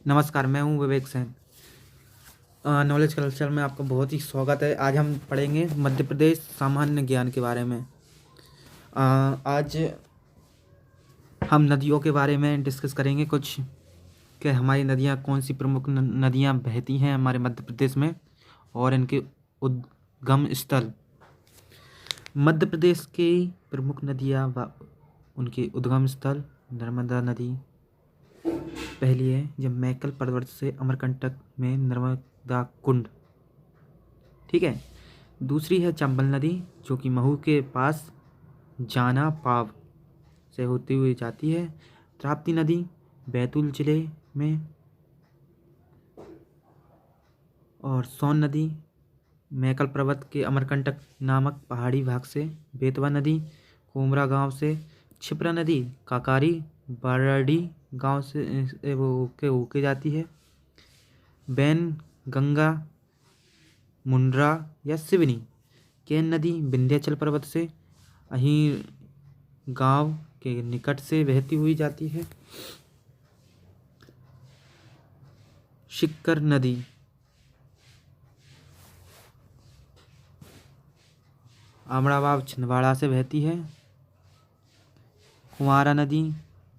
नमस्कार, मैं हूँ विवेक सेन। नॉलेज कल्चर में आपका बहुत ही स्वागत है। आज हम पढ़ेंगे मध्य प्रदेश सामान्य ज्ञान के बारे में। आज हम नदियों के बारे में डिस्कस करेंगे कुछ कि हमारी नदियाँ कौन सी प्रमुख नदियाँ बहती हैं हमारे मध्य प्रदेश में और इनके उद्गम स्थल। मध्य प्रदेश की प्रमुख नदियाँ व उनके उद्गम स्थल। नर्मदा नदी पहली है, जब मैकल पर्वत से अमरकंटक में नर्मदा कुंड, ठीक है। दूसरी है चंबल नदी, जो कि महू के पास जाना पाव से होती हुई जाती है। ताप्ती नदी बैतूल जिले में। और सोन नदी मैकल पर्वत के अमरकंटक नामक पहाड़ी भाग से। बेतवा नदी कोमरा गांव से। क्षिप्रा नदी काकारी बारडी गांव से वो होके जाती है। बैन गंगा मुंड्रा या सिवनी। केन नदी विंध्याचल पर्वत से अहीर गांव के निकट से बहती हुई जाती है। शिक्कर नदी अमराबाद छिंदवाड़ा से बहती है। कुंवारा नदी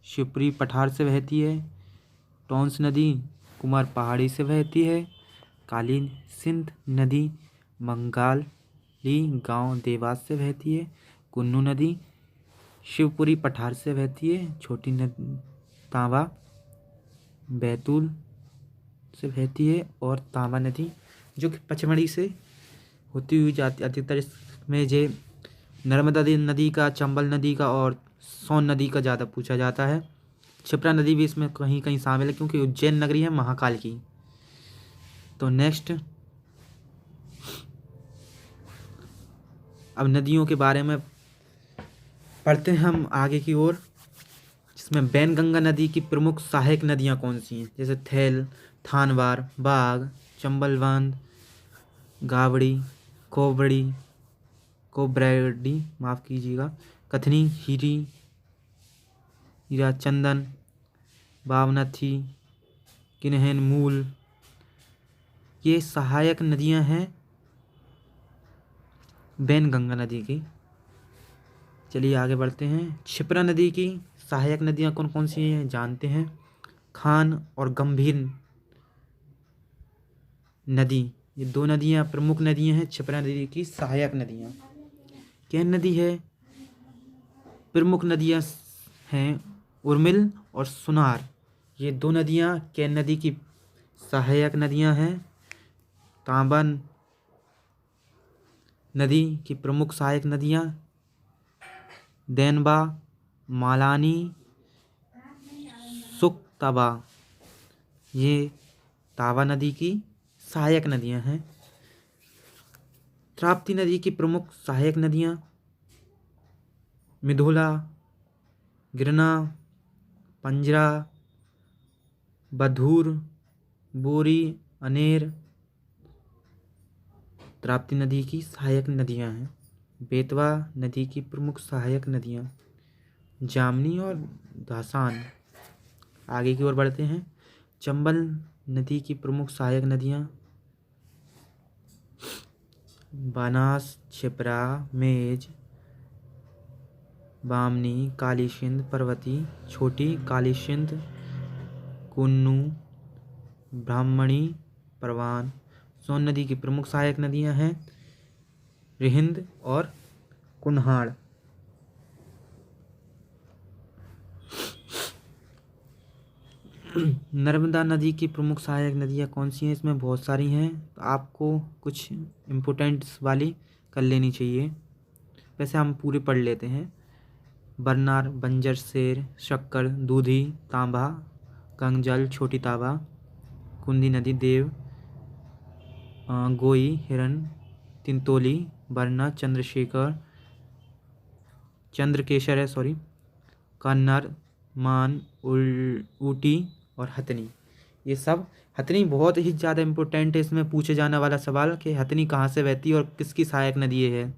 शिवपुरी पठार से बहती है। टोंस नदी कुमार पहाड़ी से बहती है। काली सिंध नदी मंगाली गांव देवास से बहती है। कुन्नू नदी शिवपुरी पठार से बहती है। छोटी नदी तांबा बैतूल से बहती है। और तांबा नदी जो कि पचमढ़ी से होती हुई जाती, अधिकतर इसमें जे नर्मदा नदी का, चंबल नदी का और सोन नदी का ज़्यादा पूछा जाता है। क्षिप्रा नदी भी इसमें कहीं कहीं शामिल है, क्योंकि उज्जैन नगरी है महाकाल की। तो नेक्स्ट, अब नदियों के बारे में पढ़ते हैं हम आगे की ओर, जिसमें बैनगंगा नदी की प्रमुख सहायक नदियाँ कौन सी हैं, जैसे थैल, थानवार, बाग, चंबल बांध, गावड़ी, कोब्रैडी, माफ़ कीजिएगा, कथनी, हीरा चंदन, बावनथी, किन्हैन मूल, ये सहायक नदियां हैं बैनगंगा नदी की। चलिए आगे बढ़ते हैं। क्षिप्रा नदी की सहायक नदियां कौन कौन सी हैं जानते हैं। खान और गंभीर नदी, ये दो नदियां प्रमुख नदियां हैं क्षिप्रा नदी की सहायक नदियां। केन नदी है प्रमुख नदियां हैं उर्मिल और सुनार, ये दो नदियां केन नदी की सहायक नदियां हैं। तांबा नदी की प्रमुख सहायक नदियां देनबा, मालानी, सुकतबा, ये तावा नदी की सहायक नदियां हैं। ताप्ती नदी की प्रमुख सहायक नदियां मिधुला, गिरना, पंजरा, बधूर, बोरी, अनेर, ताप्ती नदी की सहायक नदियां हैं। बेतवा नदी की प्रमुख सहायक नदियां जामनी और धासान। आगे की ओर बढ़ते हैं। चंबल नदी की प्रमुख सहायक नदियां बानास, क्षिप्रा, मेज, बामनी, काली सिंध, पर्वती, छोटी काली सिंध, कुन्नू, ब्राह्मणी, परवान। सोन नदी की प्रमुख सहायक नदियां हैं रिहिंद और कुन्हाड़। नर्मदा नदी की प्रमुख सहायक नदियाँ कौन सी हैं, इसमें बहुत सारी हैं, तो आपको कुछ इम्पोर्टेंट्स वाली कर लेनी चाहिए। वैसे हम पूरे पढ़ लेते हैं। बरनार, बंजर, शेर, शक्कर, दूधी, तांबा, गंगजल, छोटी ताबा, कुंदी नदी, देव, गोई, हिरन, तिंतोली, बरना, चंद्रकेशर है सॉरी, कन्नर, मान, ऊटी और हथनी। ये सब, हथनी बहुत ही ज़्यादा इम्पोर्टेंट है, इसमें पूछे जाने वाला सवाल कि हथनी कहाँ से बहती है और किसकी सहायक नदी है।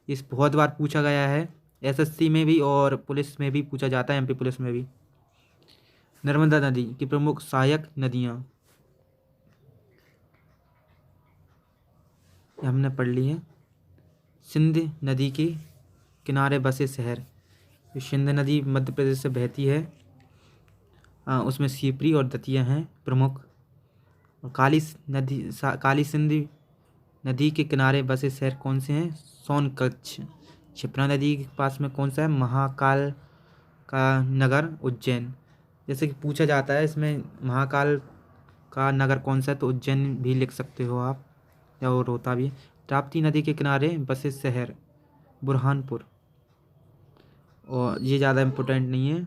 इस बहुत बार पूछा गया है, एसएससी में भी और पुलिस में भी पूछा जाता है, एमपी पुलिस में भी। नर्मदा नदी की प्रमुख सहायक नदियाँ, ये हमने पढ़ ली है। सिंध नदी के किनारे बसे शहर, जो सिंध नदी मध्य प्रदेश से बहती है, उसमें सीपरी और दतिया हैं प्रमुख। और काली सिंध नदी के किनारे बसे शहर कौन से हैं? सोनकच्छ। क्षिप्रा नदी के पास में कौन सा है? महाकाल का नगर उज्जैन। जैसे कि पूछा जाता है इसमें महाकाल का नगर कौन सा है, तो उज्जैन भी लिख सकते हो आप, या और होता भी। ताप्ती नदी के किनारे बसे शहर बुरहानपुर। और ये ज़्यादा इम्पोर्टेंट नहीं है।